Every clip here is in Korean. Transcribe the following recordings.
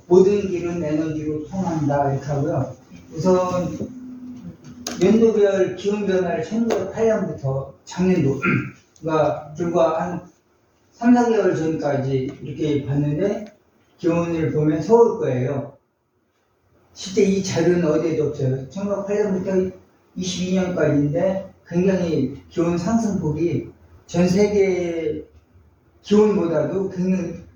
모든 길은 에너지로 통한다 이렇게 하고요. 우선 연도별 기온 변화를 1908년부터 작년도 그러니까 불과 한 3, 4개월 전까지 이렇게 봤는데 기온을 보면 서울 거예요. 실제 이 자료는 어디에도 없어요. 1908년부터 22년까지인데 굉장히 기온 상승폭이 전 세계 기온보다도 굉장히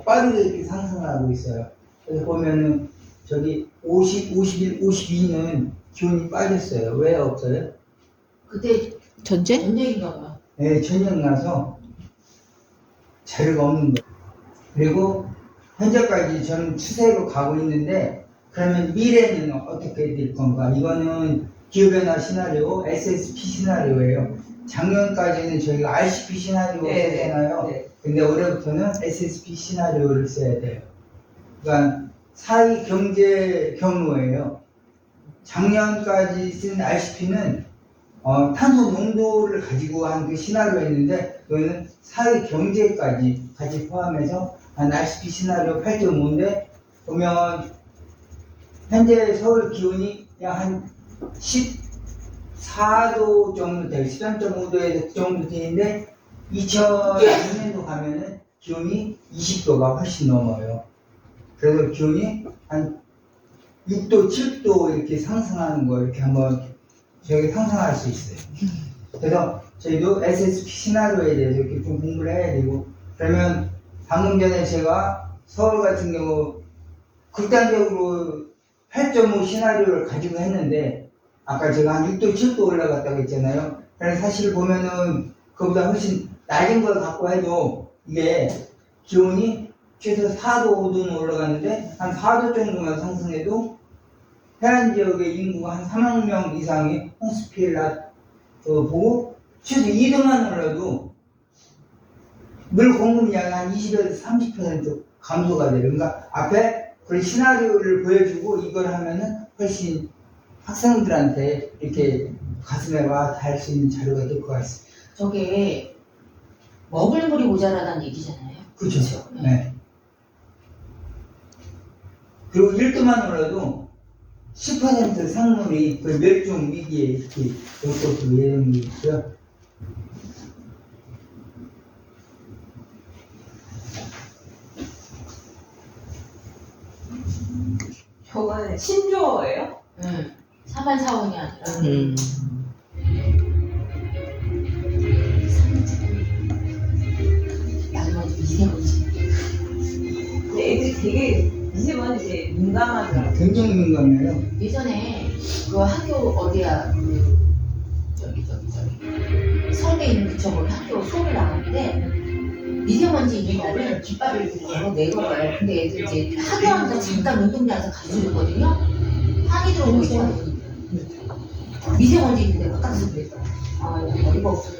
빠르게 이렇게 상승하고 있어요. 그래서 보면은 저기 50, 51, 52는 기온이 빠졌어요. 왜 없어요? 그때 전쟁인가 봐. 네, 전쟁 나서 자료가 없는 거예요. 그리고 현재까지 저는 추세로 가고 있는데 그러면 미래는 어떻게 될 건가? 이거는 기후변화 시나리오, SSP 시나리오예요. 작년까지는 저희가 RCP 시나리오 썼잖아요. 네. 근데 올해부터는 SSP 시나리오를 써야 돼요. 그러니까 사회 경제 경로예요. 작년까지 쓴 RCP는 탄소 농도를 가지고 한 그 시나리오였는데 여기는 사회 경제까지 같이 포함해서 한 RCP 시나리오 8.5인데 보면 현재 서울 기온이 약 한 14도 정도 돼요. 13.5도에 정도 되는데 2002년도 가면은 기온이 20도가 훨씬 넘어요. 그래서 기온이 한 6도, 7도 이렇게 상승하는 거 이렇게 한번 저희가 상상할 수 있어요. 그래서 저희도 SSP 시나리오에 대해서 이렇게 좀 공부를 해야 되고 그러면 방금 전에 제가 서울 같은 경우 극단적으로 8.5 시나리오를 가지고 했는데 아까 제가 한 6도, 7도 올라갔다고 했잖아요. 그래서 사실 보면은 그보다 훨씬 낮은 걸 갖고 해도 이게 기온이 최소 4도, 5도는 올라갔는데 한 4도 정도만 상승해도 해안 지역의 인구가 한 3억 명 이상이 홍수 피해를 보고 최소 2도만 올라도 물 공급량이 한 20에서 30% 감소가 돼요. 그러니까 앞에 그런 시나리오를 보여주고 이걸 하면은 훨씬 학생들한테 이렇게 가슴에 와 닿을 수 있는 자료가 될 것 같습니다. 저게 먹을 물이 모자라다는 얘기잖아요. 그렇죠. 네. 그리고 1도만 올라도 10% 생물이 그 멸종 위기에 이렇게 올 것으로 예정돼 있고요. 저거는 신조어예요? 응. 3만 4원이 아니라. 마지막에 미세먼지. 근데 애들 되게 미세먼지에 민감하더라고요. 굉장히 민감해요. 예전에 그 학교 어디야 저기 서울에 있는 그쪽으로 학교 수업을 나갔는데 미세먼지 있는 날은 깃발을 들고 내걸어요. 근데 애들 이제 학교하면서 잠깐 운동장에서 가르쳐줬거든요. 항의 들어오고 있어요. 미세먼지 있는데 바깥에서 그랬어. 아, 어이가 없어서.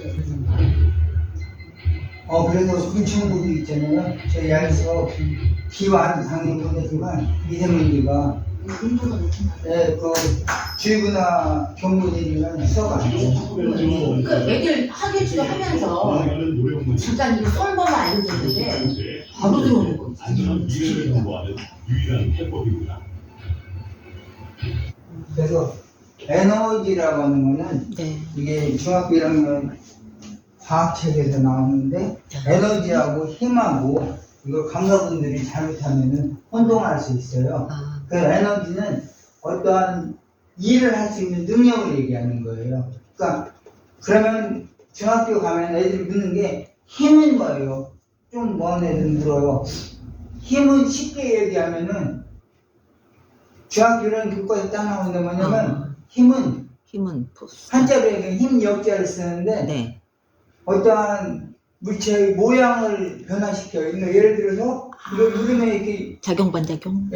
그래서 군청구도 있잖아요. 저희 양에서 비와 당연히 보내지만 미세먼지가 근조가 높은 날. 네, 그 주의보나 경보 내리면 수업 안 돼요. 그 애들 학교 지도하면서 잠깐 이거 쏜 번만 알려줬는데 바로 들어오는 거지. 안전한 미래를 정보하는 유일한 해법이구나. 그래서 에너지라고 하는 거는 이게 중학교 1학년 과학책에서 나오는데 에너지하고 힘하고 이걸 강사분들이 잘못하면은 혼동할 수 있어요. 그 에너지는 어떠한 일을 할 수 있는 능력을 얘기하는 거예요. 그러니까 그러면 중학교 가면 애들이 묻는 게 힘은 뭐예요? 좀 먼 애들은 물어요. 힘은 쉽게 얘기하면은 중학교 이런 교과서 딱 나오는데 뭐냐면 힘은 포스. 한자로 얘기하면 힘 역자를 쓰는데 네. 어떠한 물체의 모양을 변화시켜요. 그러니까 예를 들어서 이거 누르면 이렇게 작용 반작용.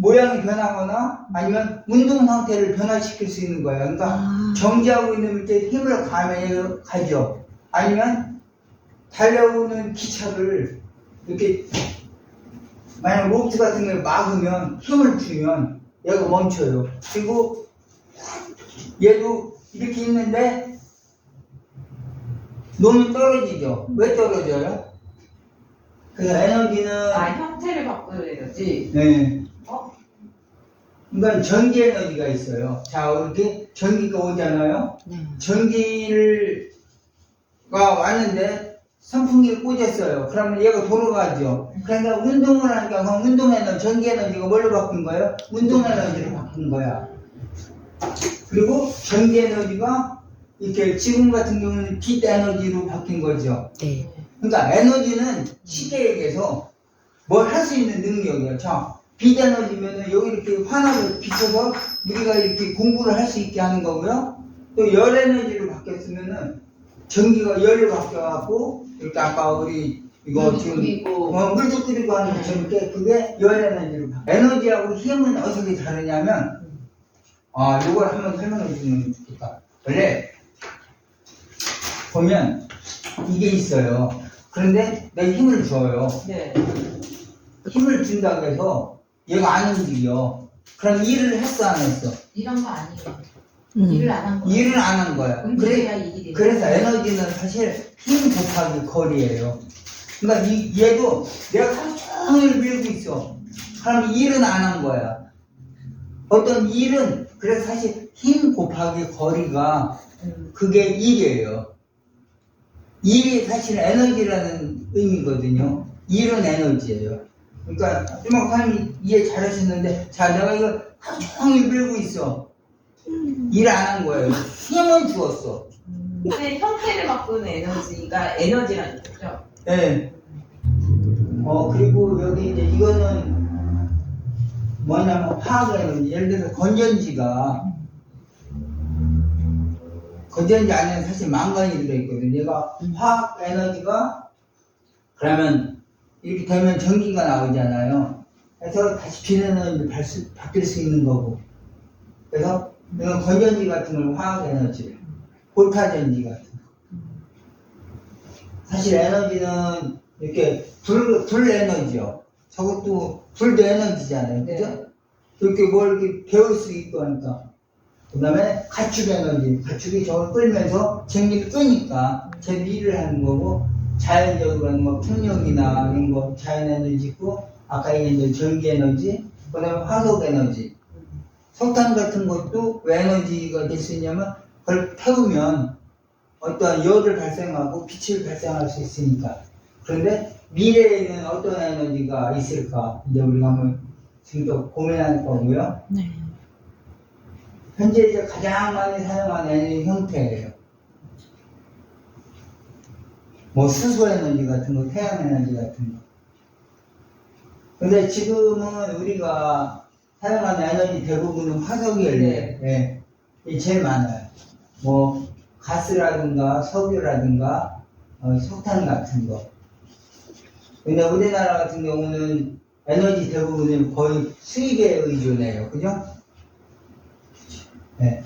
모양이 변하거나 아니면 운동 상태를 변화시킬 수 있는 거예요. 그러니까 정지하고 있는 물체에 힘을 가죠. 아니면 달려오는 기차를 이렇게 만약 로프트 같은 걸 막으면 힘을 주면 얘가 멈춰요. 그리고 얘도 이렇게 있는데 놓으면 떨어지죠. 왜 떨어져요? 그래서 에너지는 형태를 바꿔야 되지. 네. 어? 그러니까 전기 에너지가 있어요. 자, 이렇게 전기가 오잖아요. 네. 전기가 왔는데 선풍기를 꽂았어요. 그러면 얘가 돌아가죠. 그러니까 운동을 하니까 그럼 운동 에너지, 전기 에너지가 뭘로 바뀐 거예요? 운동 에너지로 바뀐 거야. 그리고 전기 에너지가 이렇게 지금 같은 경우는 빛 에너지로 바뀐 거죠. 네. 그러니까 에너지는 쉽게 얘기해서 뭘 할 수 있는 능력이에요. 자, 빛 에너지면은 여기 이렇게 환하게 비춰서 우리가 이렇게 공부를 할 수 있게 하는 거고요. 또 열 에너지로 바뀌었으면은 전기가 열로 바뀌어갖고 이렇게 아까 우리 이거 지금 그리고 물도 끓이고 하는 것처럼 그게 열 에너지로 바뀌어요. 에너지하고 힘은 어떻게 다르냐면 이걸 한번 설명해 주면 좋겠다. 원래 보면 이게 있어요. 그런데 내가 힘을 줘요. 네. 힘을 준다고 해서 얘가 안 움직여. 그럼 일을 했어 안 했어? 이런 거 아니에요. 일을 안 한 거예요. 일을 안 한 거야. 움직여야 일이 돼요. 그래서 에너지는 사실 힘 곱하기 거리예요. 그러니까 얘도 내가 하루 종일 밀고 있어. 그럼 일은 안 한 거야. 어떤 일은 그래서 사실 힘 곱하기 거리가 그게 일이에요. 일이 사실 에너지라는 의미거든요. 일은 에너지예요. 그러니까 주먹사님이 이해 잘하셨는데 자 내가 이거 하루 종일 밀고 있어. 일 안 한 거예요. 힘은 주었어. 근데 형태를 바꾸는 에너지가 에너지라는 거죠. 네. 그리고 여기 이제 이거는 뭐냐면 화학 에너지. 예를 들어서 건전지 안에 사실 망간이 들어있거든요. 얘가 화학 에너지가 그러면 이렇게 되면 전기가 나오잖아요. 그래서 다시 빛 에너지로 바뀔 수 있는 거고. 그래서 이건 건전지 같은 걸 화학 에너지, 볼타전지 같은 거. 사실 에너지는 이렇게 불 에너지요. 저것도 불도 에너지잖아요. 그죠? 이렇게 뭘 이렇게 배울 수 있고 하니까. 그 다음에 가축 에너지. 가축이 저걸 끌면서 전기를 끄니까 제 일을 하는 거고, 자연적으로 하는 거, 풍력이나 이런 거, 자연 에너지 있고, 아까 얘기한 전기 에너지, 그 다음에 화석 에너지. 석탄 같은 것도 왜 에너지가 될 수 있냐면, 그걸 태우면 어떠한 열을 발생하고 빛을 발생할 수 있으니까. 그런데 미래에는 어떤 에너지가 있을까? 이제 우리가 한번 지금도 고민할 거고요. 네. 현재 이제 가장 많이 사용하는 에너지 형태예요. 뭐 수소 에너지 같은 거, 태양 에너지 같은 거. 근데 지금은 우리가 사용하는 에너지 대부분은 화석연료. 네. 이게 제일 많아요. 뭐 가스라든가 석유라든가 석탄 같은 거. 근데 우리나라 같은 경우는 에너지 대부분은 거의 수입에 의존해요. 그죠? 네.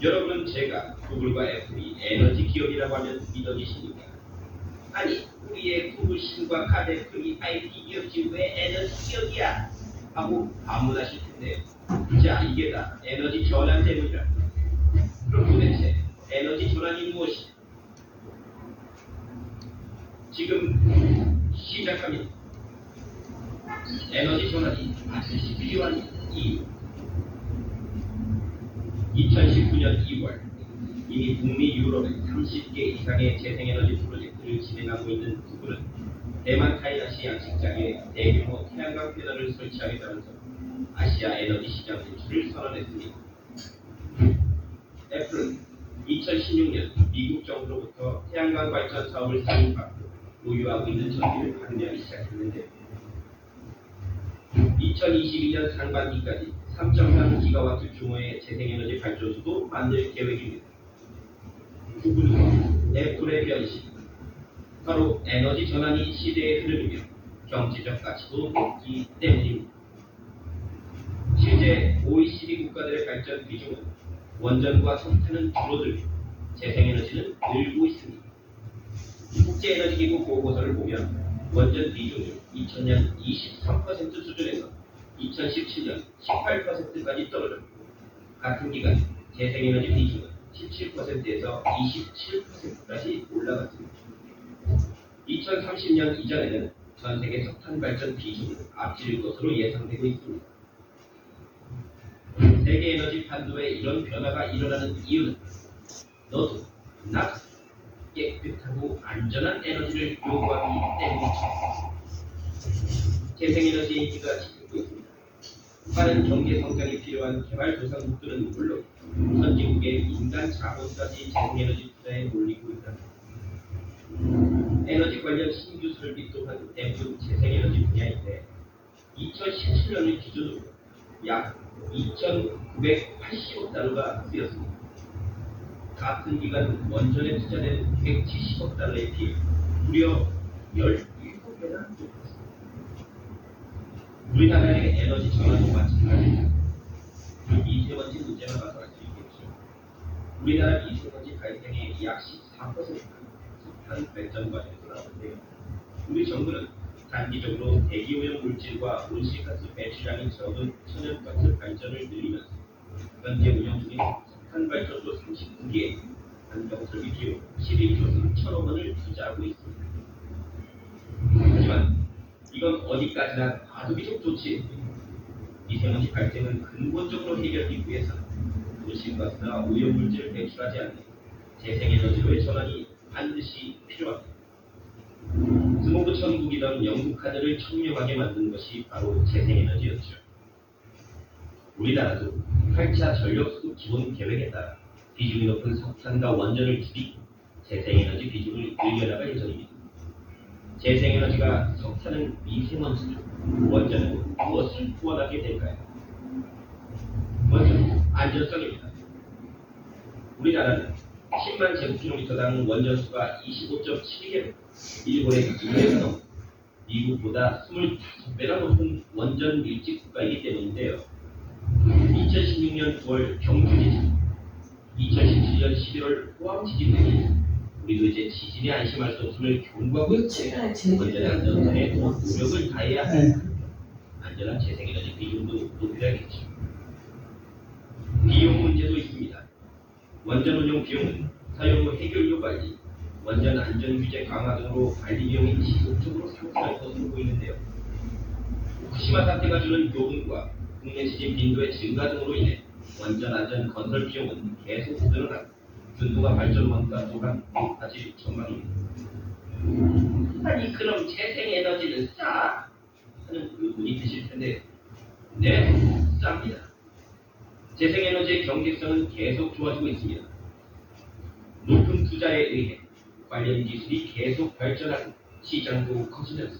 여러분, 제가 구글과 애플이 에너지 기업이라고 하면 믿어지십니까? 아니, 우리의 구글 신과 카데프이 IT 기업지 왜 에너지 기업이야? 하고 반문하실 텐데요. 자, 이게 다 에너지 전환 때문이라. 그럼 도대체 에너지 전환이 무엇이냐? 지금 시작합니다. 에너지 전환이 반드시 필요한 이유. 2019년 2월 이미 북미 유럽에 30개 이상의 재생에너지 프로젝트를 진행하고 있는 구글은 대만 타이나시 양식장에 대규모 태양광 패널을 설치하겠다면서 아시아 에너지 시장 진출을 선언했습니다. 애플은 2016년 미국 정부로부터 태양광 발전 사업을 승인받고 보유하고 있는 전기를 판매하기 시작했는데 2022년 상반기까지 3.3기가와트 규모의 재생에너지 발전소도 만들 계획입니다. 구글과 애플의 변신, 바로 에너지 전환이 시대의 흐름이며 경제적 가치도 높기 때문입니다. 실제 OECD 국가들의 발전 비중은 원전과 석탄은 줄어들고 재생에너지는 늘고 있습니다. 국제에너지기구 보고서를 보면 원전 비중이 2000년 23% 수준에서 2017년 18%까지 떨어졌고 같은 기간 재생에너지 비중은 17%에서 27%까지 올라갔습니다. 2030년 이전에는 전 세계 석탄 발전 비중을 앞질 것으로 예상되고 있습니다. 세계 에너지 판도에 이런 변화가 일어나는 이유는 너도 나도 깨끗하고 안전한 에너지를 요구하기 때문이죠. 재생에너지 인기가 지속되고 있습니다. 빠른 경제 성장이 필요한 개발도상국들은 물론 선진국의 민간 자본까지 재생에너지 투자에 몰리고 있다. 에너지 관련 신규 설비 또한 대부분 재생에너지 분야인데 2017년을 기준으로 약 2,980억 달러가 쓰였습니다. 같은 기간 원전에 투자된 170억 달러에 비해 무려 17배나 높았습니다. 우리나라의 에너지 전환도 마찬가지입니다. 미세먼지 문제만 봐서 알 수 있겠죠. 우리나라 미세먼지 발생의 약 14%가 석탄 발전 과정에서 나오는데요. 우리 정부는 단기적으로 대기오염 물질과 온실가스 배출량이 적은 천연가스 발전을 늘리면서 현재 운영 중인 석탄 발전소 39기에 안정설비 비용 11조 3천억 원을 투자하고 있습니다. 하지만 이건 어디까지나 과도기적 조치입니다. 미세먼지 발생은 근본적으로 해결하기 위해서는 온실가스나 오염물질을 배출하지 않는 재생에너지로의 전환이 반드시 필요합니다. 스모그 천국이던 영국 하늘을 청명하게 만든 것이 바로 재생에너지였죠. 우리나라도 8차 전력수급 기본 계획에 따라 비중이 높은 석탄과 원전을 줄이고 재생에너지 비중을 늘려나갈 예정입니다. 재생에너지가 석탄은 미세먼지죠. 원전은 무엇을 구원하게 될까요? 먼저 안전성입니다. 우리나라는 10만 제곱킬로미터당 원전수가 25.7개로 일본의 2배가 넘고 미국보다 25배나 높은 원전 밀집 국가이기 때문인데요. 2016년 9월 경주 지진, 2017년 11월 포항 지진 등이 우리도 이제 지진에 안심할 수 없음을 경고하고 있습니다. 원전의 안전성에 노력을 다해야 할 안전한 재생에너지 비중도 높여야겠죠. 비용 문제도 있습니다. 원전 운용 비용은 사용 후 해결료 관리, 원전 안전 규제 강화 등으로 관리 비용이 지속적으로 상승할 것으로 보이는데요. 후쿠시마 사태가 주는 교훈과 국내 지진 빈도의 증가 등으로 인해 원전 안전 건설 비용은 계속 늘어나고 균도가 발전 원가 또한 높아질 전망입니다. 아니 그럼 재생에너지는 싸? 하는 의문이 드실 텐데 네, 쌉니다. 재생에너지의 경제성은 계속 좋아지고 있습니다. 높은 투자에 의해 관련 기술이 계속 발전하고 시장도 커지면서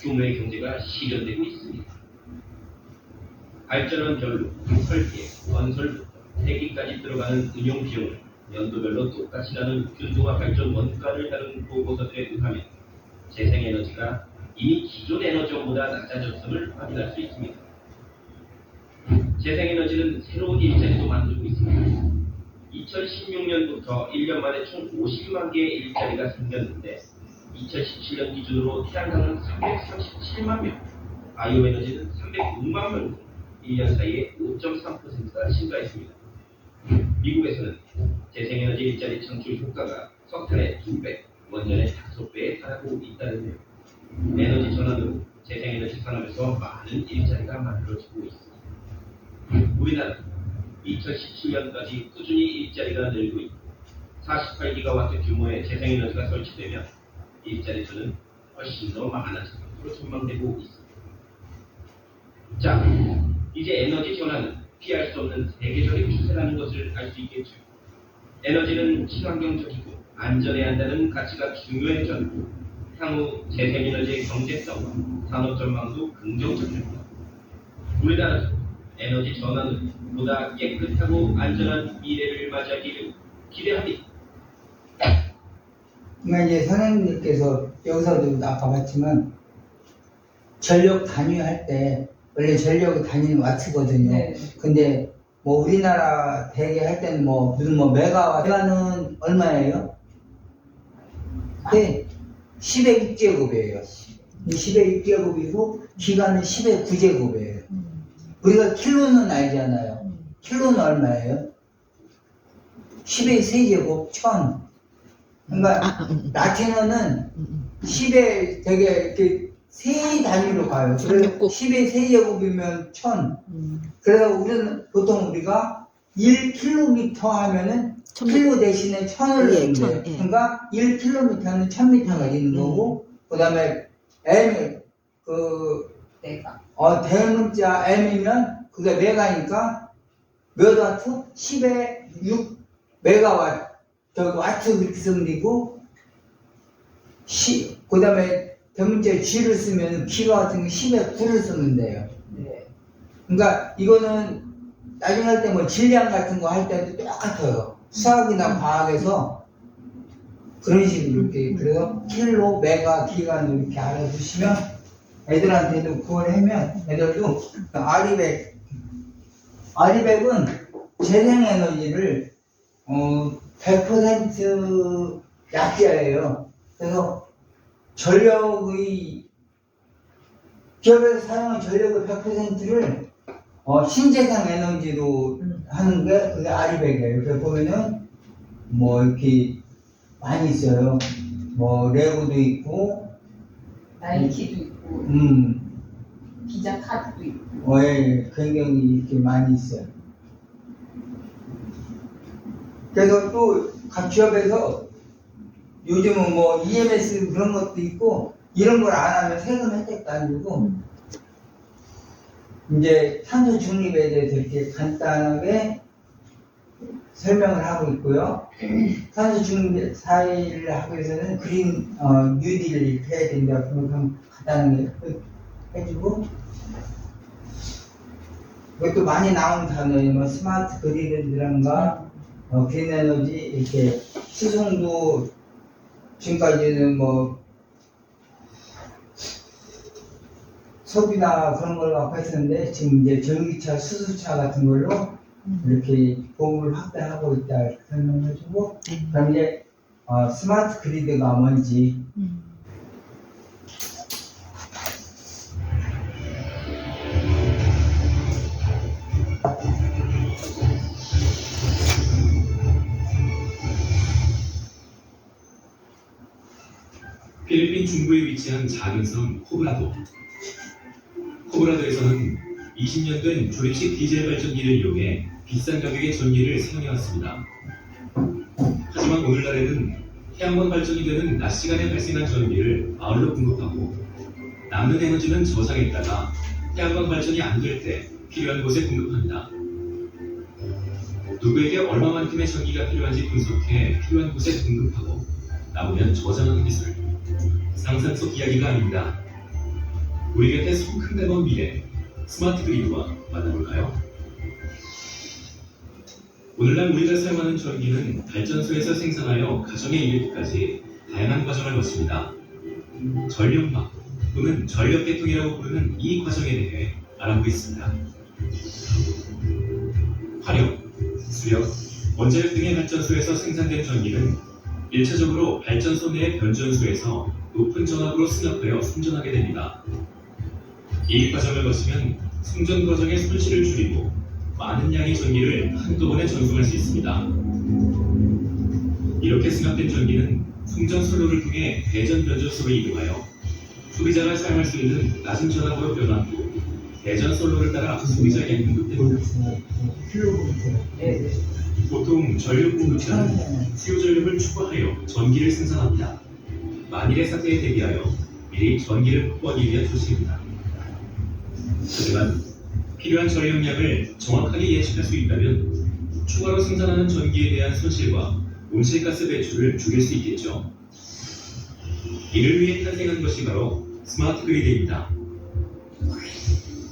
규모의 경제가 실현되고 있습니다. 발전원별로 설계, 건설부터 폐기까지 들어가는 운용 비용을 연도별로 똑같이 나눈 균도화 발전 원가를 다룬 보고서들에 의하면 재생에너지가 이미 기존 에너지원보다 낮아졌음을 확인할 수 있습니다. 재생에너지는 새로운 일자리도 만들고 있습니다. 2016년부터 1년 만에 총 50만 개의 일자리가 생겼는데 2017년 기준으로 태양광은 337만 명, 바이오에너지는 306만 명, 1년 사이에 5.3%가 증가했습니다. 미국에서는 재생에너지 일자리 창출 효과가 석탄의 2배, 원전의 5배에 달하고 있다는데요. 에너지 전환으로 재생에너지 산업에서 많은 일자리가 만들어지고 있습니다. 우리나라는 2017년까지 꾸준히 일자리가 늘고 있고 48기가와트 규모의 재생에너지가 설치되면 일자리 수는 훨씬 더 많아질 것으로 전망되고 있습니다. 자, 이제 에너지 전환은 피할 수 없는 세계적인 추세라는 것을 알 수 있겠죠. 에너지는 친환경적이고 안전해야 한다는 가치가 중요해졌고 향후 재생에너지의 경제성과 산업 전망도 긍정적입니다. 우리나라도 에너지 전환으로 보다 깨끗하고 안전한 미래를 맞이하기를 기대합니다. 그러니까 이제 선생님께서 여기서도 아까 봤지만 전력 단위할 때 원래 전력 단위는 와트거든요. 네. 근데 뭐 우리나라 대개 할 때는 뭐 무슨 뭐 메가는 얼마예요? 네, 10의 6제곱이에요. 10의 6제곱이고 기간은 10의 9제곱이에요. 우리가 킬로는 알잖아요. 킬로는 얼마예요? 10의 세제곱 1000. 그러니까 라틴어는 10의 되게 이렇게 세 단위로 가요. 그래서 10의 세제곱이면 1000. 그래서 우리는 보통 우리가 1km 하면은 킬로 대신에 1000을 예, 넣는데요. 1000, 예. 그러니까 1km는 1000m가 있는 거고, 그 다음에 M, 내가. 대문자 M이면 그게 메가니까 몇 와트? 10에 6 메가와트. 와트 그렇게 쓰면 그 다음에 대문자 G를 쓰면 킬로와트는 10에 9를 쓰면 돼요. 네. 그러니까 이거는 나중에 할 때 뭐 질량 같은 거 할 때도 똑같아요. 수학이나 과학에서 그런 식으로 이렇게 그래서 킬로, 메가, 기간을 이렇게 알아두시면 애들한테도 그걸 하면 애들도 아리백은 재생에너지를 100% 약자예요. 그래서 기업에서 사용한 전력의 100%를 신재생 에너지로 하는 게 그게 아리백이에요. 그래서 보면은 뭐 이렇게 많이 있어요. 뭐 레고도 있고, 나이키도 있고, 비자 카드도 있고. 예, 굉장히 이렇게 많이 있어요. 그래서 또 각 기업에서 요즘은 뭐 EMS 그런 것도 있고, 이런 걸 안 하면 세금 혜택도 안 주고, 이제 탄소 중립에 대해서 이렇게 간단하게 설명을 하고 있고요. 탄소 중립 사회를 하기 위해서는 그린 뉴딜을 이렇게 해야 된다. 그럼 간단하게 해주고, 이것도 많이 나온 단어예요. 뭐 스마트 그리드라든가 그린 에너지 이렇게 수송도 지금까지는 뭐 소비나 그런 걸로 갖고 있었는데 지금 이제 전기차, 수소차 같은 걸로 이렇게 보험을 확대하고 있다 이렇게 설명해주고, 그럼 이제 스마트 그리드가 뭔지. 필리핀 중부에 위치한 작은 섬 코브라도. 코브라도에서는 20년 된 조립식 디젤 발전기를 이용해 비싼 가격의 전기를 사용해왔습니다. 하지만 오늘날에는 태양광 발전이 되는 낮 시간에 발생한 전기를 마을로 공급하고 남는 에너지는 저장했다가 태양광 발전이 안 될 때 필요한 곳에 공급합니다. 누구에게 얼마만큼의 전기가 필요한지 분석해 필요한 곳에 공급하고 남으면 저장하는 기술. 상상 속 이야기가 아닙니다. 우리 곁에 손큰 다가온 미래, 스마트 그리드와 만나볼까요? 오늘날 우리가 사용하는 전기는 발전소에서 생산하여 가정에 이르기까지 다양한 과정을 거칩니다. 전력막 또는 전력계통이라고 부르는 이 과정에 대해 알아보겠습니다. 화력, 수력, 원자력 등의 발전소에서 생산된 전기는 1차적으로 발전소 내 변전소에서 높은 전압으로 승합하여 충전하게 됩니다. 이 과정을 거치면 충전 과정의 손실을 줄이고 많은 양의 전기를 한꺼번에 전송할 수 있습니다. 이렇게 승합된 전기는 충전 선로를 통해 대전 변전소로 이동하여 소비자가 사용할 수 있는 낮은 전압으로 변환 후 대전 선로를 따라 소비자에게 공급됩니다. 보통 전력 공급자는 수요 전력을 추가하여 전기를 생산합니다. 만일의 사태에 대비하여 미리 전기를 확보하기 위한 조치입니다. 하지만 필요한 전력량을 정확하게 예측할 수 있다면 추가로 생산하는 전기에 대한 손실과 온실가스 배출을 줄일 수 있겠죠. 이를 위해 탄생한 것이 바로 스마트 그리드입니다.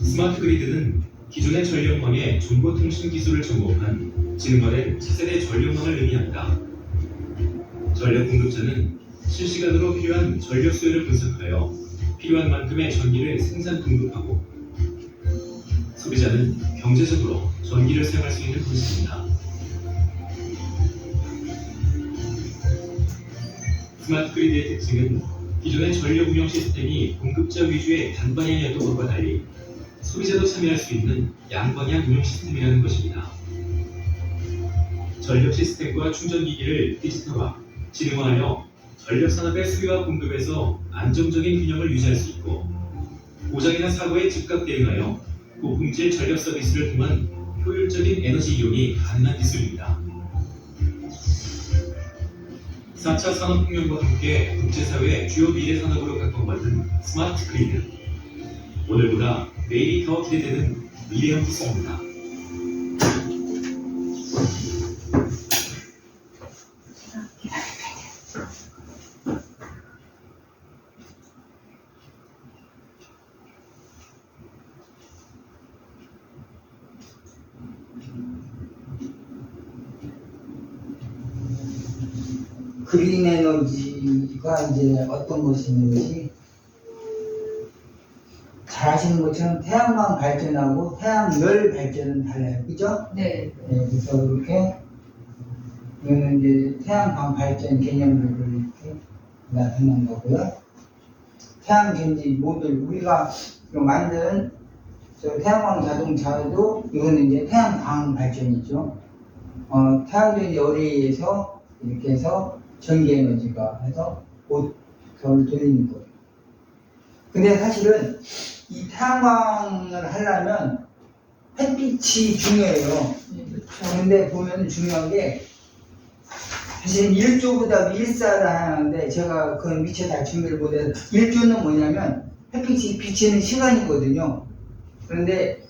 스마트 그리드는 기존의 전력망의 정보통신 기술을 접목한 진화된 차세대 전력망을 의미합니다. 전력 공급자는 실시간으로 필요한 전력 수요를 분석하여 필요한 만큼의 전기를 생산 공급하고 소비자는 경제적으로 전기를 사용할 수 있는 방식입니다. 스마트 그리드의 특징은 기존의 전력 운영 시스템이 공급자 위주의 단방향이었던 것과 달리 소비자도 참여할 수 있는 양방향 운영 시스템이라는 것입니다. 전력 시스템과 충전기기를 디지털화, 지능화하여 전력 산업의 수요와 공급에서 안정적인 균형을 유지할 수 있고 고장이나 사고에 즉각 대응하여 고품질 전력 서비스를 통한 효율적인 에너지 이용이 가능한 기술입니다. 4차 산업혁명과 함께 국제사회의 주요 미래 산업으로 각광받는 스마트 그리드. 오늘보다 내일이 더 기대되는 미래형 기술입니다. 그린 에너지가 이제 어떤 것이 있는지 잘 아시는 것처럼 태양광 발전하고 태양열 발전은 달라요. 그죠? 네. 네, 그래서 이렇게 이거는 이제 태양광 발전 개념으로 이렇게 나타난 거고요. 태양전지 모듈 우리가 만든 저 태양광 자동차도 이거는 이제 태양광 발전이죠. 태양전지 어레이에서 이렇게 해서 전기 에너지가 해서 모터를 돌리는 거예요. 근데 사실은 이 태양광을 하려면 햇빛이 중요해요. 근데 보면 중요한 게 사실 1조보다 일사를 하는데 제가 그건 미처 다 준비를 못해서 1조는 뭐냐면 햇빛이 비치는 시간이거든요. 그런데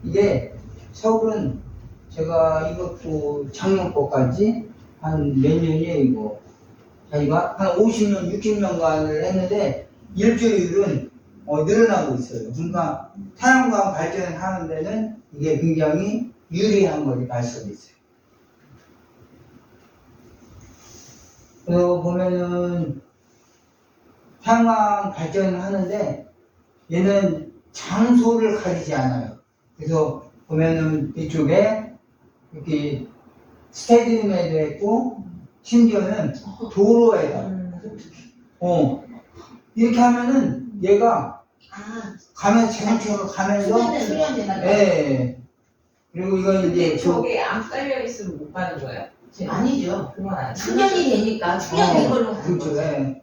이게 서울은 제가 이것도 작년 거까지 한 몇 년이에요 이거 자기가 한 50년 60년간을 했는데 일조율은 늘어나고 있어요. 그러니까 태양광 발전하는 데는 이게 굉장히 유리한 것이 발전이 있어요. 그래서 보면은 태양광 발전을 하는데 얘는 장소를 가리지 않아요. 그래서 보면은 이쪽에 이렇게 스테디움에도 있고 심지어는 도로에다 이렇게 하면은 얘가 가면 자동차로 가면서 수련되나? 예. 그리고 이건 이제 저게 안 깔려 있으면 못 가는 거예요? 아니죠. 그건 아니에요. 충전이 되니까 충전된 걸로 가는 그렇죠. 거죠. 예.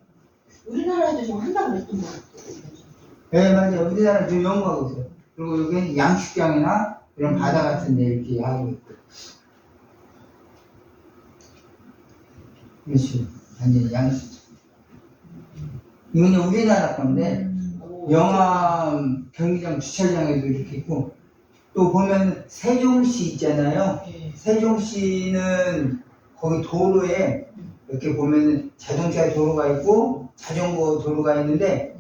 우리나라에도 좀 한다고 그랬던 것 같아요. 예, 맞아요. 우리나라 지금 연구하고 있어요. 그리고 여기 양식장이나 이런 바다 같은 데 이렇게 하고 있고. 그렇죠. 완전 양식장. 이거는 우리나라 건데, 영암 경기장 주차장에도 이렇게 있고, 또 보면 세종시 있잖아요. 세종시는 거기 도로에 이렇게 보면 자동차 도로가 있고 자전거 도로가 있는데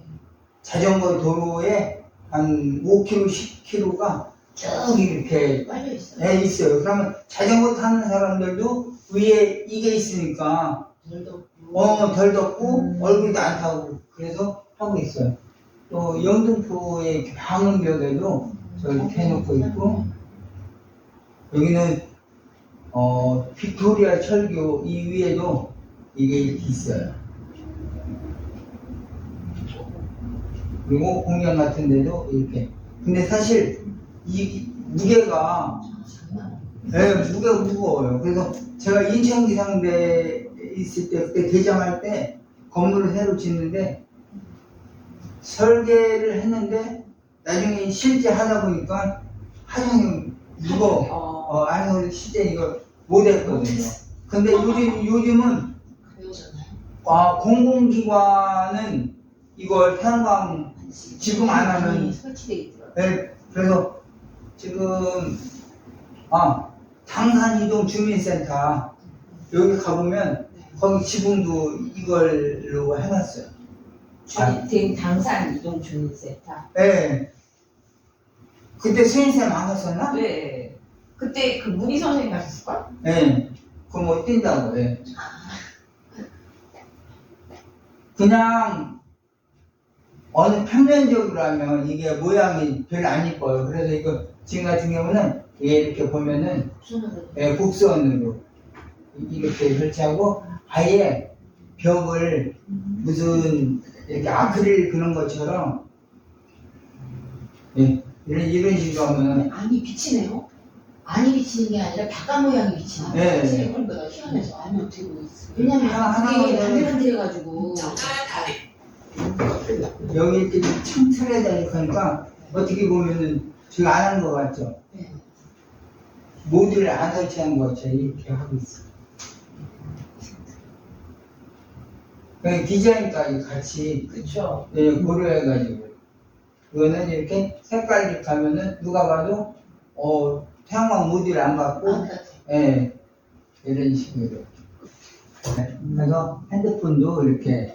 자전거 도로에 한 5km, 10km가 쭉 이렇게 빨려 있어요. 있어요. 그러면 자전거 타는 사람들도 위에 이게 있으니까 덜 덥고 얼굴도 안 타고 그래서 하고 있어요. 또 영등포의 방음벽에도 저렇게 해놓고 있고 여기는 빅토리아 철교 이 위에도 이게 이렇게 있어요. 그리고 공연 같은 데도 이렇게. 근데 사실 이 무게가 무게가 무거워요. 그래서 제가 인천 기상대 있을 때 그때 대장할 때 건물을 새로 짓는데 설계를 했는데 나중에 실제 하다 보니까 하장이 무거워. 아니 실제 이거 못했거든요. 근데 요즘은 공공기관은 이걸 태양광 지금 안 하면 설치돼 있더라고요. 네, 그래서 지금 당산이동 주민센터 여기 가보면 거기 지붕도 이걸로 해놨어요. 당산 이동 주민센터. 네. 그때 수인쌤 안 갔었나? 네. 그때 그 문희 선생님 가셨을걸? 네. 그럼 뭐 뛴다고 해. 그냥 어느 평면적으로 하면 이게 모양이 별로 안 이뻐요. 그래서 이거 지금 같은 경우는 이렇게 보면은 곡선으로 이렇게 설치하고 아예 벽을 무슨 이렇게 아크릴 그런 것처럼 이런 식으로 하면 아니 비치네요. 안이 비치는 게 아니라 바깥 모양이 비치는 거야. 네. 그러니까 희한해서 안이 어떻게 보이지? 왜냐면 하나, 그게 하나, 반들반들해가지고 여기 이렇게 청철해야 되니까 어떻게 보면은 지금 안 하는 것 같죠? 네. 모듈을 안 설치한 것 같죠? 이렇게 하고 있어. 그냥 디자인까지 같이 그쵸. 고려해가지고 이거는 이렇게 색깔 이렇게 하면은 누가 봐도 태양광 모듈 안 받고 아, 예, 이런 식으로. 네, 그래서 핸드폰도 이렇게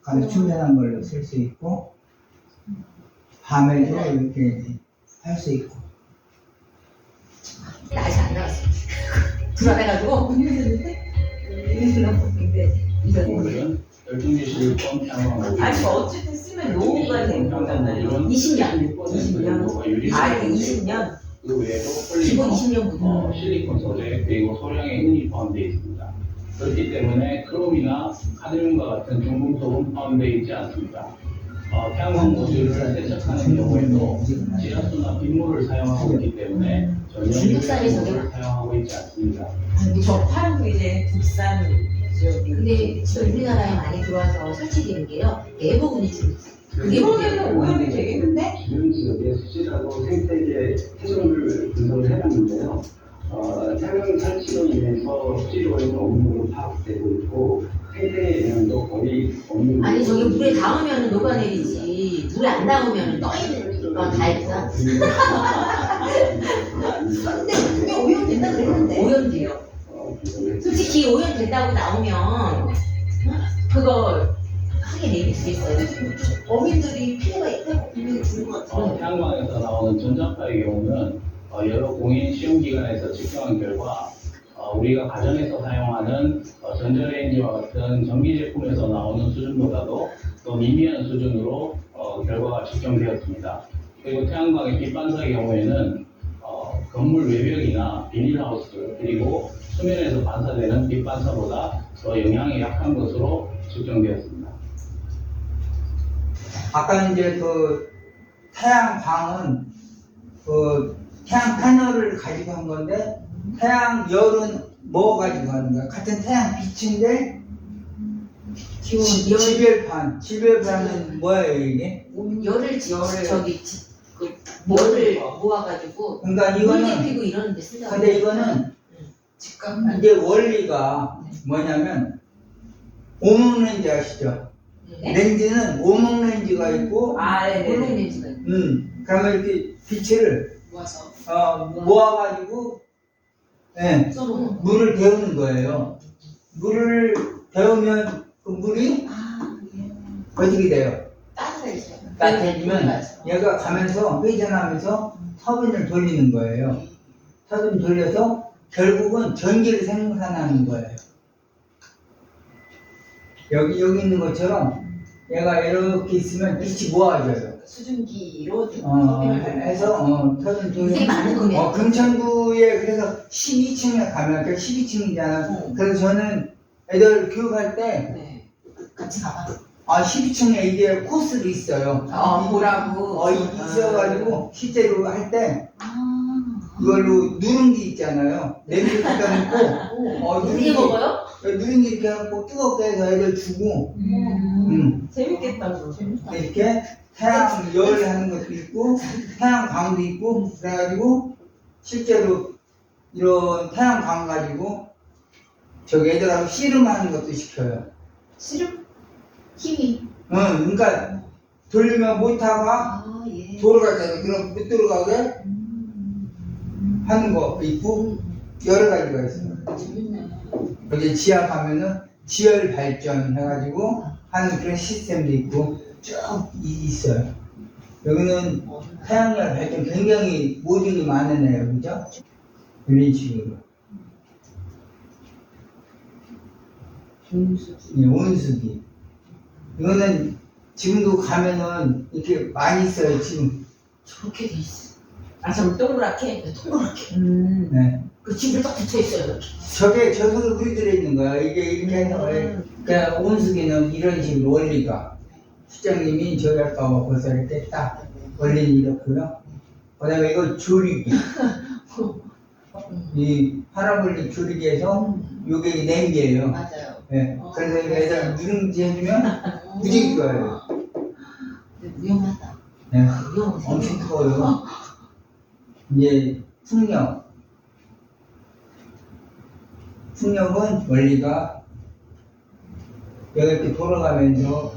가서 충전한 걸로 쓸 수 있고, 밤에도 이렇게 할 수 있고. 아직 안 나왔어. 불안해가지고 오늘은 12개 실권 태양광 아니 어쨌든 쓰면 노후가 되는 거잖아요. 20년. 20년. 아, 20년. 그 외에도 기본 폴리머, 20년부터. 실리콘 소재 그리고 소량의 은이 포함되어 있습니다. 그렇기 때문에 크롬이나 카드뮴과 같은 중금속은 포함되어 있지 않습니다. 태양광 모듈을 세척하는 경우에도 지하수나 빗물을 사용하고 있기 때문에 전혀 중국산이 유리한 저게- 모듈을 사용하고 있지 않습니다. 저 파는 게 이제 국산 지역이. 근데 지금 우리나라에 많이 들어와서 설치되는 게요. 대부분이 중국산. 그게 그러면은 오염이 되겠는데? 기존 지역에 수질하고 생태계 해조를 분석을 해봤는데요. 태양 설치로 인해서 수질 오염은 없는 걸로 파악되고 있고 생태계 영향도 거의 없는 아니 저기 걸로 물에 닿으면 녹아내리지 물에 안 닿으면 떠있는 건 다 있다. 근데 그게 오염된다 그랬는데. 오염돼요. 솔직히 오염된다고 나오면 그거 하게 내리겠어요. 어민들이 피해가 있다고 분명히 주는 것 같아요. 태양광에서 나오는 전자파의 경우는 여러 공인 시험기관에서 측정한 결과 우리가 가정에서 사용하는 전자레인지와 같은 전기 제품에서 나오는 수준보다도 더 미미한 수준으로 결과가 측정되었습니다. 그리고 태양광의 빛 반사의 경우에는 건물 외벽이나 비닐하우스 그리고 수면에서 반사되는 빛 반사보다 더 영향이 약한 것으로 측정되었습니다. 아까 이제 그 태양광은 그 태양 패널을 가지고 한 건데 태양열은 뭐 가지고 하는 거야? 같은 태양 빛인데 지별판은 뭐예요 이게? 열을 열을 모아가지고 그러니까 물 이거는 데피고 이런 데 쓰잖아. 근데 이거는 직감만. 이제 원리가 뭐냐면 오목 렌즈 아시죠? 네? 렌즈는 오목 렌즈가 있고 아, 물론 네네. 렌즈가 있고. 그러면 이렇게 빛을 모아서. 모아가지고 예, 서로. 물을 데우는 거예요. 물을 데우면 그 물이 어떻게 돼요? 따뜻해지죠. 따뜻해지면 얘가 가면서 회전하면서 터빈을 돌리는 거예요. 터빈 돌려서 결국은 전기를 생산하는 거예요. 여기 있는 것처럼 얘가 이렇게 있으면 빛이 모아져요. 수증기로 좀 터빈을 돌려서. 해서 터빈 되게 돌려. 많은 금액. 금천구에 그래서 12층에 가면 그 12층이잖아. 그래서 저는 애들 교육할 때 네. 같이 가봐. 12층에 이게 코스도 있어요. 보라고. 있어가지고 실제로 할 때 이걸로 누룽지 있잖아요. 냄새 갖다 놓고 어떻게 먹어요? 누룽지 이렇게 해갖고 뜨겁게 해서 애들 주고 재밌겠다, 그거. 재밌다. 이렇게 태양 열 하는 것도 있고 태양 광도 있고 그래가지고 실제로 이런 태양 광 가지고 저기 애들하고 씨름하는 것도 시켜요. 시름? 힘이. 그러니까 돌리면 모터가 예. 돌아가잖아요. 그럼 못 들어가게 하는 거 있고 여러 가지가 있어요. 재밌네. 여기 지하 가면은 지열 발전 해가지고 하는 그런 시스템도 있고 쭉 있어요. 여기는 태양열 발전 굉장히 모듈이 많은 애요, 그죠? 이런 식으로. 온수기. 이거는 지금도 가면은 이렇게 많이 있어요, 지금. 저렇게 돼 있어. 아, 저 동그랗게? 동그랗게. 네. 그 집을 딱 붙어 있어요. 이렇게. 저게 저속에 물이 들어있는 거야. 이게 이렇게 해서. 그러니까 온수기는 이런 식으로 원리가. 수장님이 저기 할까봐 벌써 이렇게 딱 원리는 이렇고요. 그 다음에 이거 조리기. 이 파라볼릭 조리기에서 요게 냄비예요. 맞아요. 예. 그래서 애들 누룽지 해주면 무지 좋아요. 위험하다. 네. 위험해. 엄청 커요. 이제 풍력. 풍력은 원리가 여기 이렇게 돌아가면서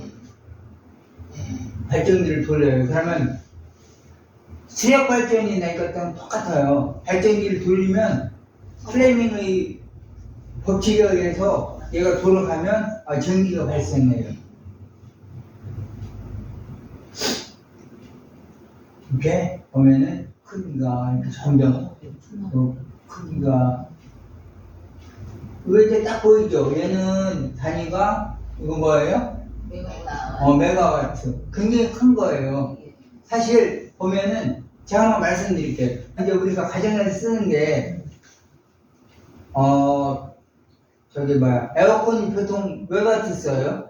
발전기를 돌려요. 그러면 수력 발전이나 이것랑 똑같아요. 발전기를 돌리면 플레밍의 법칙에 의해서 얘가 돌아가면 전기가 발생해요. 이렇게 보면은 크기가 이렇게 점점 크기가 이게 딱 보이죠? 얘는 단위가 이거 뭐예요? 메가와트. 굉장히 큰 거예요. 사실 보면은 제가 한번 말씀드릴게요. 이제 우리가 가정에서 쓰는 게 저기 뭐야 에어컨이 보통 몇 와트 써요?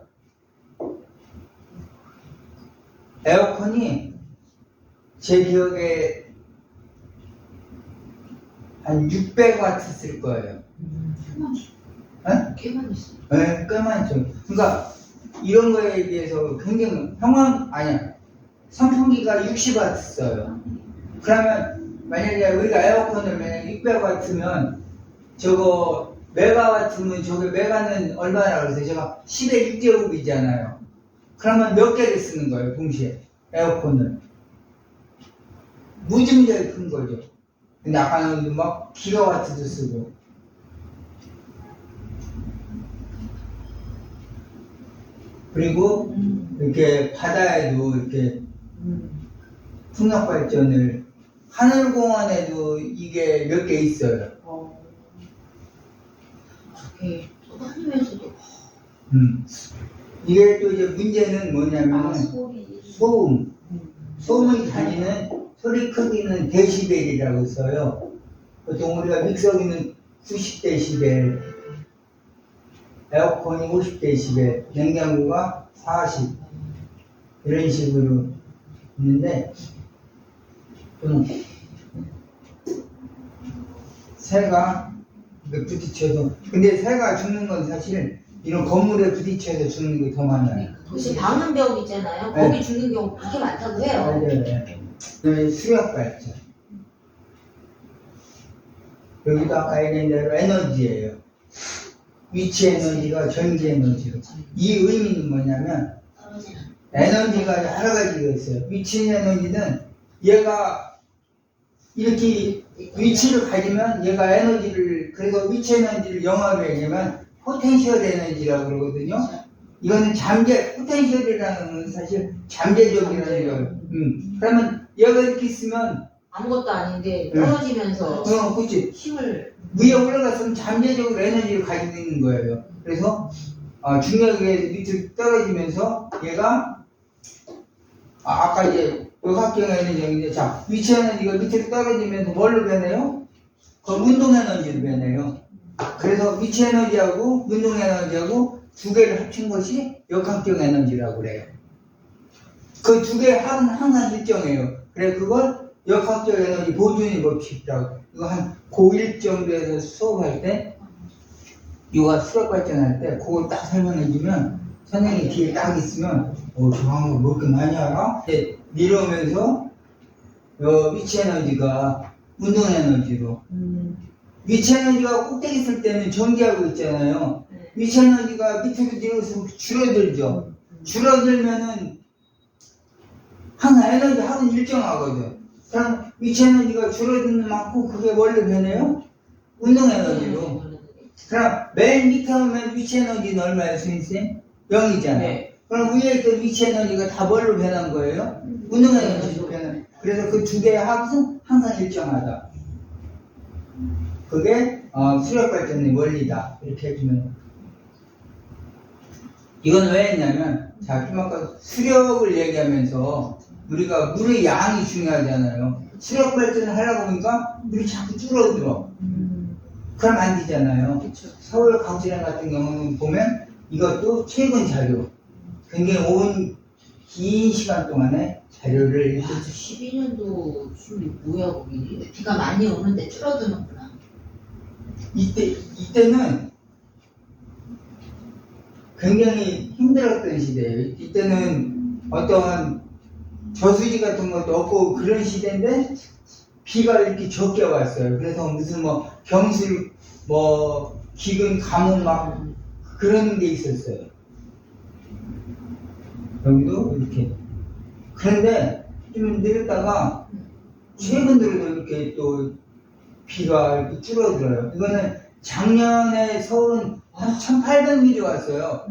에어컨이 제 기억에 한 600와트 쓸 거예요. 네? 꽤 많이 있어. 네, 꽤 많죠. 그러니까 이런 거에 비해서 굉장히 선풍기가 60와트 써요. 그러면 만약에 우리가 에어컨을 만약 600와트면 저거 메가와트면 저게 메가는 얼마라고 해서 제가 10에 6제곱이잖아요. 그러면 몇 개를 쓰는 거예요, 동시에 에어컨을. 무지무지하게 큰 거죠. 근데 아까는 막 기가와트도 쓰고. 그리고 이렇게 바다에도 이렇게 풍력 발전을 하늘공원에도 이게 몇 개 있어요. 저게 하늘에서도 이게 또 이제 문제는 뭐냐면 소음. 소음의 단위는 소리 크기는 데시벨이라고 써요. 보통 우리가 믹서기는 90데시벨, 에어컨이 50데시벨, 냉장고가 40 이런 식으로 있는데 좀 새가 부딪혀서 근데 새가 죽는 건 사실 이런 건물에 부딪혀서 죽는 게 더 많아요. 혹시 방음벽 있잖아요. 네. 거기 죽는 경우 그렇게 많다고 해요. 네. 수력 발전. 여기도 아까 얘기한 대로 에너지예요. 위치 에너지가 전기 에너지로. 이 의미는 뭐냐면 에너지가 여러 가지가 있어요. 위치 에너지는 얘가 이렇게 위치를 가지면 얘가 에너지를 그래서 위치 에너지를 영어로 얘기하면 포텐셜 에너지라고 그러거든요. 이거는 포텐셜이라는 건 사실 잠재적이라는 거예요. 그러면 얘가 이렇게 있으면 아무것도 아닌데 떨어지면서 그치. 힘을 위에 올라갔으면 잠재적으로 에너지를 가지고 있는 거예요. 그래서 중력에 밑으로 떨어지면서 얘가 아까 이제 역학경 에너지인데 자 위치 에너지가 밑으로 떨어지면서 뭘로 변해요? 그 운동 에너지로 변해요. 그래서 위치 에너지하고 운동 에너지하고 두 개를 합친 것이 역학경 에너지라고 그래요. 그 두 개 합은 항상 일정해요. 그래 그걸 역학적 에너지 보존의 법칙이라고. 이거 한 고1 정도에서 수업할 때 이거 수력 발전할 때 그걸 딱 설명해주면 선생님이 뒤에 딱 있으면 저 방법 뭐 이렇게 많이 알아? 내려오면서 위치 에너지가 운동 에너지로 위치 에너지가 꼭대기 있을 때는 전기하고 있잖아요. 위치 에너지가 밑으로 내려서 줄어들죠. 줄어들면은 항상 에너지 합은 일정하거든. 그럼 위치 에너지가 줄어드는 만큼 그게 뭘로 변해요? 운동 에너지로. 그럼 맨 밑에 오면 위치 에너지는 얼마예요, 선생님? 0이잖아요. 네. 그럼 위에 있던 위치 에너지가 다 뭘로 변한 거예요? 운동 에너지로 변한. 그래서 그 두 개의 합은 항상 일정하다. 그게 수력 발전의 원리다. 이렇게 해주면. 이건 왜 했냐면, 자, 좀 아까 수력을 얘기하면서 우리가 물의 양이 중요하잖아요. 수력 발전을 하려고 보니까 물이 자꾸 줄어들어. 그럼 안 되잖아요. 그쵸. 서울 강진항 같은 경우는 보면 이것도 최근 자료. 굉장히 긴 시간 동안에 자료를 12년도 춤이 뭐야 거기 비가 많이 오는데 줄어드는구나. 이때는 굉장히 힘들었던 시대예요. 이때는 어떠한 저수지 같은 것도 없고 그런 시대인데 비가 이렇게 적게 왔어요. 그래서 무슨 뭐 경술, 뭐 기근, 가뭄 막 그런 게 있었어요. 여기도 이렇게. 그런데 좀 늦었다가 최근 들어도 이렇게 또 비가 이렇게 줄어들어요. 이거는 작년에 서울은 한 1800mm 왔어요.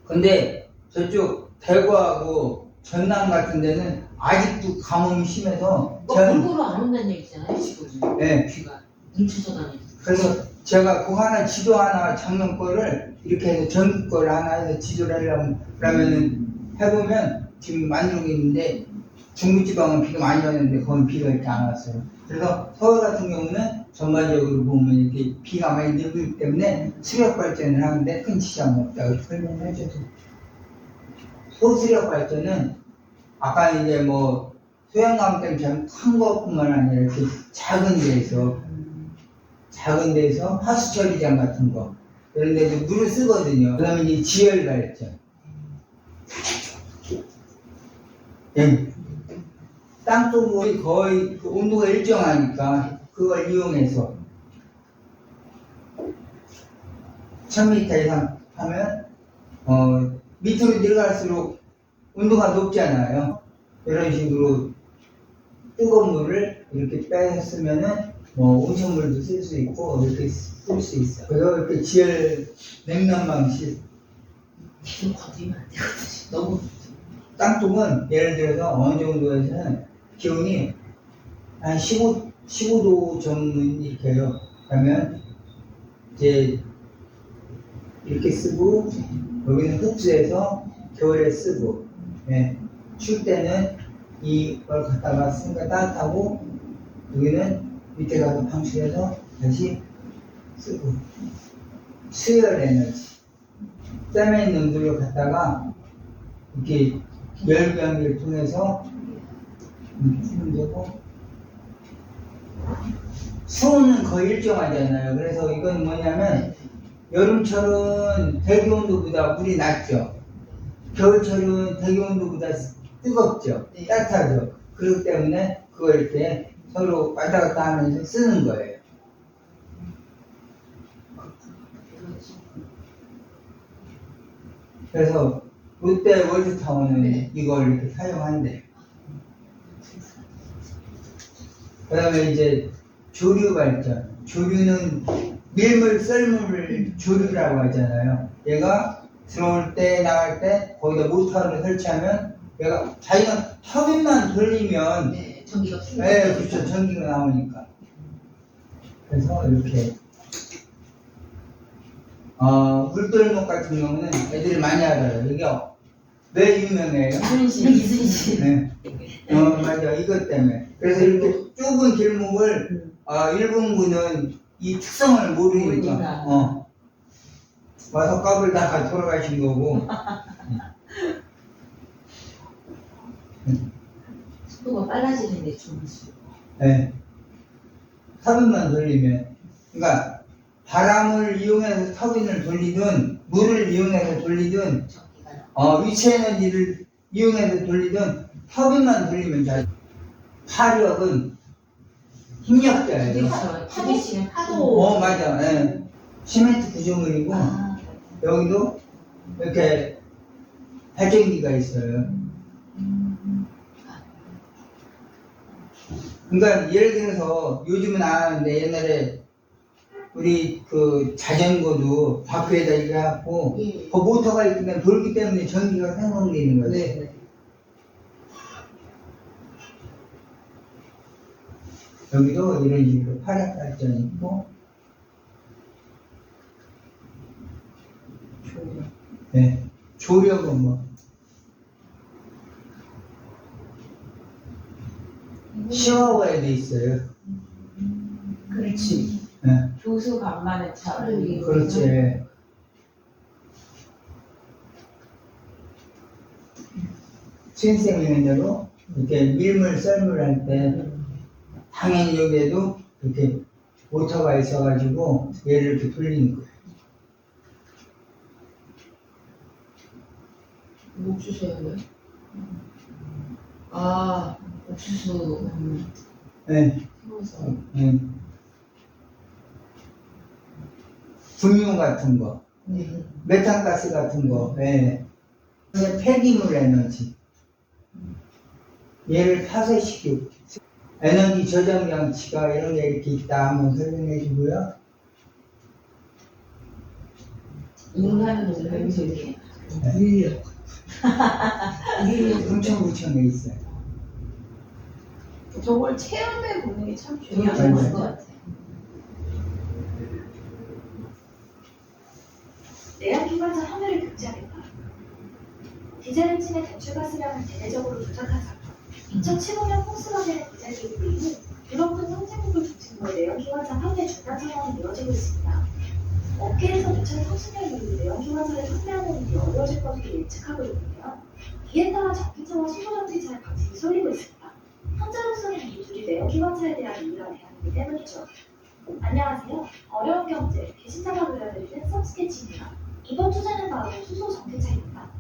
근데 저쪽 대구하고 전남 같은 데는 아직도 가뭄이 심해서 골고루 안 온다는 얘기잖아요, 지금. 네. 비가 뭉쳐서 다니고. 그래서 제가 그 하나 지도 하나 작년 거를 이렇게 해서 전국 거를 하나 해서 지도를 하려면 그러면은 해보면 지금 만들고 있는데 중부지방은 비가 많이 왔는데 거긴 비가 이렇게 안 왔어요. 그래서 서울 같은 경우는 전반적으로 보면 이렇게 비가 많이 늘기 때문에 수력 발전을 하는데 큰 지장은 없다고 설명을 해줘도. 소수력 발전은 아까 이제 뭐 소양강 때문에 큰 것뿐만 아니라 이렇게 작은 데에서 하수 처리장 같은 거 그런 데도 물을 쓰거든요. 그 다음에 이제 지열 발전. 예. 땅속이 거의 그 온도가 일정하니까 그걸 이용해서 1000m 이상 하면 밑으로 내려갈수록 온도가 높잖아요. 이런 식으로 뜨거운 물을 이렇게 빼서 쓰면은 뭐 온천물도 쓸 수 있고 이렇게 쓸 수 있어요. 그래서 이렇게 지열 냉난 방식. 기도 건드리면 안 되거든요. 너무 땅속은 예를 들어서 어느 정도에서는 기온이 한 15도 정도는 이렇게 해요. 그러면 이제 이렇게 쓰고 여기는 흡수해서 겨울에 쓰고 추울 때는 이걸 갖다가 쓰니까 따뜻하고 여기는 밑에 가서 방출해서 다시 쓰고 수열 에너지 땀에 있는 물을 갖다가 이렇게 열병기를 통해서 푸면 되고 수온은 거의 일정하잖아요. 그래서 이건 뭐냐면 여름철은 대기 온도보다 물이 낮죠. 겨울철은 대기 온도보다 뜨겁죠. 네. 따뜻하죠. 그렇기 때문에 그걸 이렇게 서로 왔다 갔다 하면서 쓰는 거예요. 그래서 롯데 월드타운은 네. 이걸 이렇게 사용한대. 그 다음에 이제 조류 발전. 조류는 밀물, 썰물 조류라고 하잖아요. 얘가 들어올 때, 나갈 때 거기다 모터를 설치하면 얘가 자기가 터빈만 돌리면 네, 전기가 네, 그렇죠. 전기가 나오니까. 그래서 이렇게 물돌목 같은 경우는 애들이 많이 하더라고요. 이게 왜 유명해요? 이순신. 네. 맞아. 이것 때문에. 그래서 이렇게 좁은 길목을 일본군은 이 특성을 모르니까 와서 까불다가 돌아가신 거고. 속도가 빨라지는데 주무시고. 네. 터빈만 돌리면. 그러니까 바람을 이용해서 터빈을 돌리든 물을 이용해서 돌리든 전기가 위치 에너지를 이용해서 돌리든 터빈만 돌리면 잘. 파력은 힘력자예요. 파도치는 파도. 맞아. 네. 시멘트 구조물이고 여기도 이렇게 발전기가 있어요. 그러니까 예를 들어서 요즘은 안 하는데 옛날에 우리 그 자전거도 바퀴에다 이렇게 해갖고 예. 그 모터가 있으면 돌기 때문에 전기가 생성되는 거죠. 네. 여기도 이런 식으로 파력 발전이 있고 네. 조력은 뭐 시화워에도 있어요. 그렇지. 네. 교수 간만에 차를. 그렇지. 수인쌤이 있는 대로 이렇게 밀물 썰물 할 때 당연히 여기에도 이렇게 모터가 있어가지고 얘를 이렇게 돌리는 거예요. 옥수수예요? 아, 옥수수. 네. 키워서. 분유 같은 거, 네. 메탄가스 같은 거, 네. 그냥 폐기물 에너지. 얘를 파쇄시키고, 에너지 저장 장치가 이런 게 이렇게 있다 한번 설명해 주고요. 인간은 여기서 이렇게. 네. 이게 뭉청뭉청해 있어요. 저걸 체험해 보는 게 참 중요한 맞아요. 것 같아요. 내연기관차 함유를 금지하겠다. 디젤 엔진의 배출가스량을 대대적으로 조작하자. 2015년 폭스바겐의 디젤 기업 부인은 유럽 등 선진국을 중심으로 내연기관차 판매 중단 상황이 이어지고 있습니다. 업계에서 2030년 이후 내연기관차를 판매하는 일이 어려워질 것으로 예측하고 있는데요. 이에 따라 전기차와 수소전기차의 관심이 쏠리고 있습니다. 현재로서는 이 둘이 내연기관차에 대한 이유가 대안이기 때문이죠. 안녕하세요. 어려운 경제, 개신자가 그려드리는 썸스케치입니다. 이번 주제는 바로 수소전기차입니다.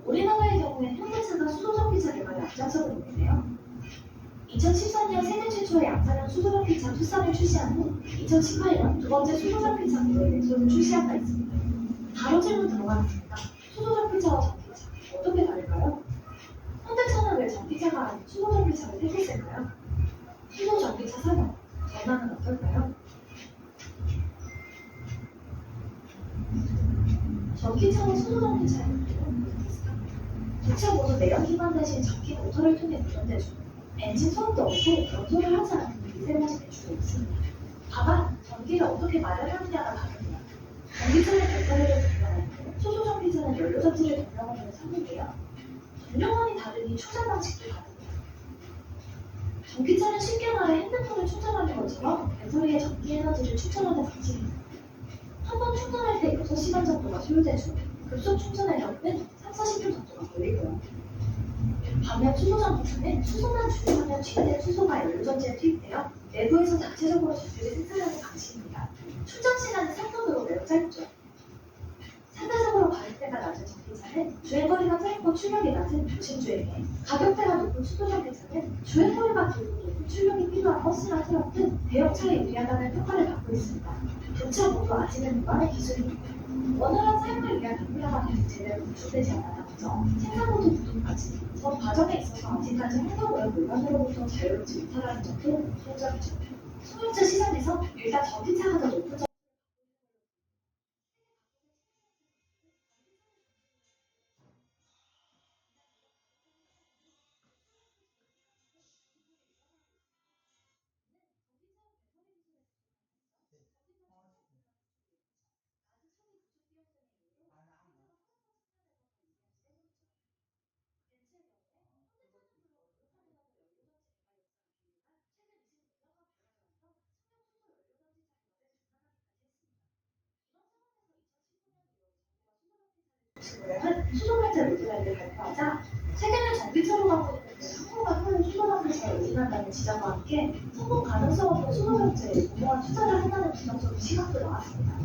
우리나라의 경우엔 현대차가 수소전기차 개발에 앞장서고 있는데요. 2013년 세계 최초의 양산형 수소전기차 투싼을 출시한 후 2018년 두 번째 수소전기차 모델 넥소를 출시한 바 있습니다. 바로 질문 들어가겠습니다. 수소전기차와 전기차 어떻게 다를까요? 현대차는 왜 전기차가 아닌 수소전기차를 택했을까요? 수소전기차 사용, 전환은 어떨까요? 전기차와 수소전기차의 문제는 비슷합니다. 두 차 모두 내연기관 대신 전기 모터를 통해 운전되죠. 엔진 소음도 없고 연소를 하지 않는 미세먼지 배출도 없습니다. 다만 전기를 어떻게 마련하느냐가 다릅니다. 전기차는 배터리를 동력하고 수소전기차는 연료전지를 동력하는 상인데요. 동력원이 다르니 충전 방식도 다릅니다. 전기차는 쉽게 말해 핸드폰을 충전하는 것처럼 배터리에 전기 에너지를 충전하는 방식입니다. 한 번 충전할 때 6시간 정도가 소요되죠. 급속 충전의 경우는 3-40분 정도가 걸리고요. 반면 수소전기차는 수소만 주입하면 주입된 수소가 연료전지에 투입되어 내부에서 자체적으로 전기를 생산하는 방식입니다. 충전 시간은 생각보다 매우 짧죠. 상대적으로 가격대가 낮은 전기차는 주행거리가 짧고 출력이 낮은 도심주행에, 가격대가 높은 수소전기차는 주행거리가 길고 높은 출력이 필요한 버스나 트럭 등 대형차에 유리하다는 평가를 받고 있습니다. 두 차 모두 아직은 무관의 기술입니다. 원활한 사용을 위한 동력가 계속 제대로 구축되지 않았다 먼저 생산부터 부품까지 전 과정에 있어서 아직까지 환경오염 물건으로부터 자유롭지 못하다는 점도 공통점이죠. 소형차 시장에서 일단 전기차가 더 높은 점 한 수소발전 로드맵을 발표하자 세계는 전기차로 가고 있는데 한국과 해외 수소전기차에 올인한다는 지적과 함께 성공 가능성 없는 수소전지에 무모한 투자를 한다는 부정적인 시각도 나왔습니다.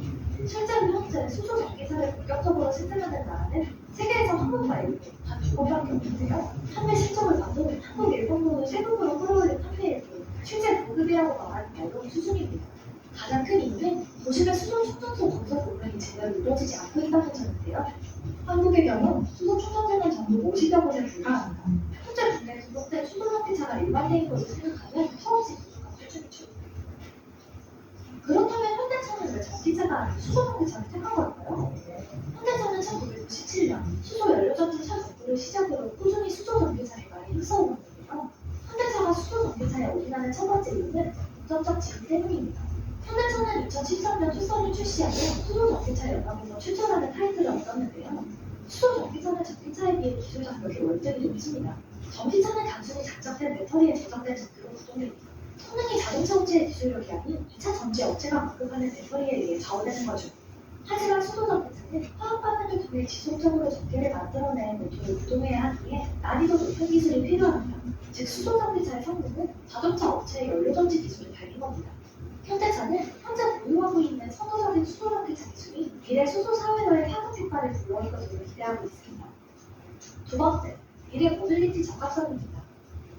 실제로 현재 수소전기차를 본격적으로 생산하는 나라는 세계에서 한국과 일본 단 두 곳밖에 없는데요. 판매 실적을 봐도 한국, 일본보다 세금으로 끌어올린 판매액도 실제 고급이라고 말하는 어려운 수준입니다. 가장 큰 이유는 도심의 수소 충전소 건설 공간이 제대로 이루어지지 않고 있다는 점인데요. 한국의 경우 수소 충전소는 전부 50여 곳에 불과합니다. 현재 국내에 등록된 수소전기차가 일반적인 것을 생각하면 서없이 부족한 수준이죠. 그렇다면 현대차는 왜 전기차가 아닌 수소전기차를 택한 걸까요? 현대차는 1997년 수소 연료전지 차 정부를 시작으로 꾸준히 수소전기차 개발에 힘써온 건데요. 현대차가 수소전기차에 올인하는 첫 번째 이유는 공정적 지위 때문입니다. 현대차는 2013년 투싼을 출시하며 수소전기차 연합에서 최초라는 타이틀을 얻었는데요. 수소전기차는 전기차에 비해 기술 장벽이 월등히 높습니다. 전기차는 단순히 장착된 배터리에 저장된 전기로 구동됩니다. 성능이 자동차 업체의 기술력이 아닌 2차 전지 업체가 공급하는 배터리에 의해 좌우되는 거죠. 하지만 수소전기차는 화학 반응을 통해 지속적으로 전기를 만들어내는 모토를 구동해야 하기에 난이도 높은 기술이 필요합니다. 즉 수소전기차의 성능은 자동차 업체의 연료전지 기술을 닮은 겁니다. 현대차는 현재 보유하고 있는 선도적인 수소전기차 기술이 미래 수소 사회로의 파급 효과를 불러올 것으로 기대하고 있습니다. 두 번째, 미래 모빌리티 적합성입니다.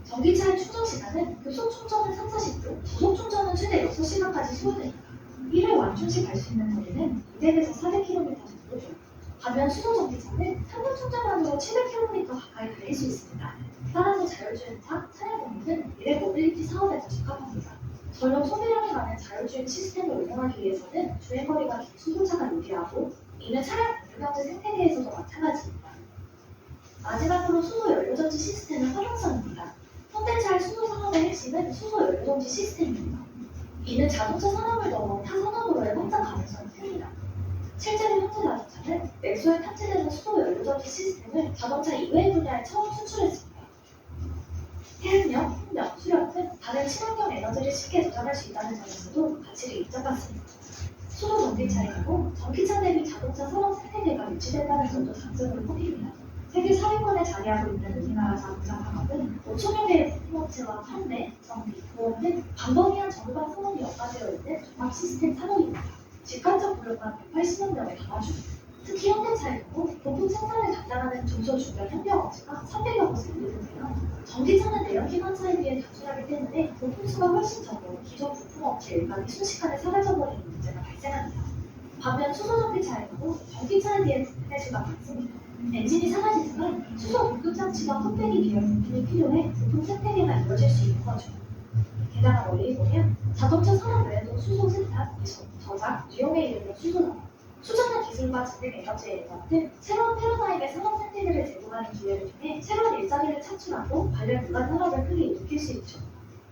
전기차의 충전 시간은 급속 충전은 3, 40분, 저속 충전은 최대 6시간까지 소요됩니다. 1회 완충시 갈 수 있는 거리는 200에서 400km 정도죠. 반면 수소 전기차는 3분 충전만으로 700km 가까이 달릴 수 있습니다. 따라서 자율주행차, 차량 공유는 미래 모빌리티 사업에 더 적합합니다. 전력 소비량이 많은 자율주행 시스템을 운영하기 위해서는 주행거리가 긴 수소차가 유리하고 이는 차량 공유 경제 생태계에서도 마찬가지입니다. 마지막으로 수소 연료전지 시스템의 활용성입니다. 현대차의 수소 산업의 핵심은 수소 연료전지 시스템입니다. 이는 자동차 산업을 넘어 타 산업으로의 확장 가능성이 큽니다. 실제로 현재 자동차는 넥소에 탑재되는 수소 연료전지 시스템을 자동차 이외의 분야에 처음 수출했습니다. 태양력, 풍력, 수력 등 다른 친환경 에너지를 쉽게 저장할 수 있다는 점에서도 가치를 인정받습니다. 수소 전기차이고 전기차 대비 자동차 산업 생태계가 유지된다는 점도 장점으로 꼽힙니다. 세계 4위권에 자리하고 있는 우리나라 자동차 산업은 5천여 개의 부품업체와 판매, 정비, 보험 등 광범위한 전반 산업이 연관되어 있는 종합 시스템 산업입니다. 직관적 고용만 180만 명을 담아줍니다. 특히 현대차의 경우 부품 생산을 담당하는 중소중견 협력업체가 300여 곳에 있는데요. 전기차는 내연기관차에 비해 단순하기 때문에 부품수가 훨씬 적고 기존 부품업체 일각이 순식간에 사라져버리는 문제가 발생합니다. 반면 수소전기차의 경우 전기차에 비해 부품의 수가 많습니다. 엔진이 사라지지만 수소 공급장치와 흑백이 비용 부품이 필요해 부품 생태계가 이루어질 수 있는 거죠. 게다가 멀리 보면 자동차 산업 외에도 수소 생산, 이송, 저장, 이용에 이르는 수소 산업, 수정화 기술과 재생 에너지의 연관 등 새로운 패러다임의 산업 생태계를 제공하는 기회를 통해 새로운 일자리를 창출하고 관련 무관 산업을 크게 일으킬 수 있죠.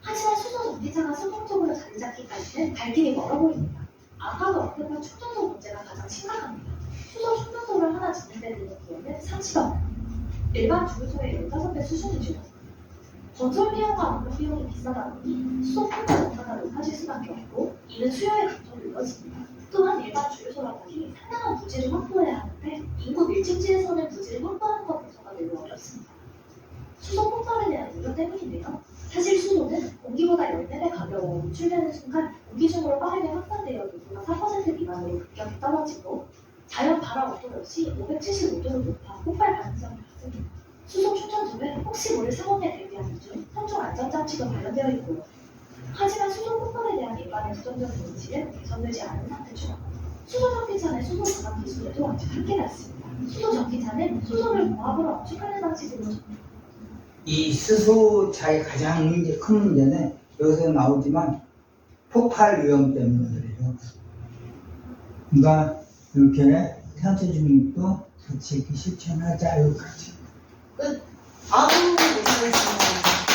하지만 수소 전기차가 성공적으로 자리 잡기까지는 갈 길이 멀어 보입니다. 아까도 언급한 충전소 문제가 가장 심각합니다. 수소 충전소를 하나 짓는 데 드는 비용은 30억 원. 일반 주유소의 15배 수준이죠. 건설 비용과 운영 비용이 비싸다 보니 수소 판매 정가가 높아질 수밖에 없고 이는 수요의 감소로 이어집니다. 또한 일반 주유소라든지 상당한 부지를 확보해야 하는데 인구 밀집지에서는 부지를 확보하는 것부터가 매우 어렵습니다. 수소 폭발에 대한 우려 때문인데요. 사실 수소는 공기보다 14배 가벼워 노출되는 순간 공기 중으로 빠르게 확산되어 농도가 4% 미만으로 급격히 떨어지고 자연 발화 온도 역시 575도로 높아 폭발 가능성이 낮습니다. 수소 충전소는 혹시 모를 상황에 대비하는 중 성종 안전장치도 마련되어 있고요. 하지만 수소 폭발에 대한 일반의 부정적인 인식은 개선되지 않은 상태죠. 수소 전기차는 수소 저장 기술에도 아직 한계가 있습니다. 수소 전기차는 수소를 공합으로 압축하는 방식으로 이 수소차의 가장 큰 문제는 여기서 나오지만 폭발 위험 때문에 그래요. 그러니까 이렇게 탄소 중립도 같이 이렇게 실천하자 여기까지. 끝. 아우, 고생하셨습니다.